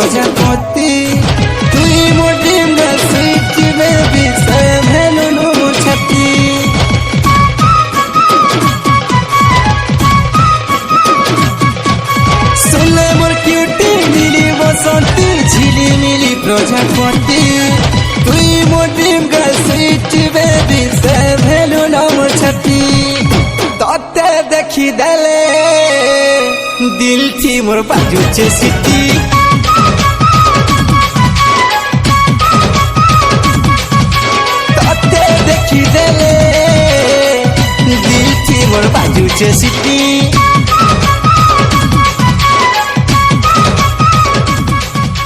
प्रजापति तुई मोर dream girl sweet baby सेम हेलो नो मोर छाती सुनले मोर क्यूटी मिली बसंती झिली मिली प्रजापति तुई मोर ड्रीम गर्ल स्वीट बेबी सेम हेलो नो मोर छाती तते देखी देले दिल थी मोर बाजुचे सिटी तते देखी देले दिल थी मोर बाजुचे सिटी।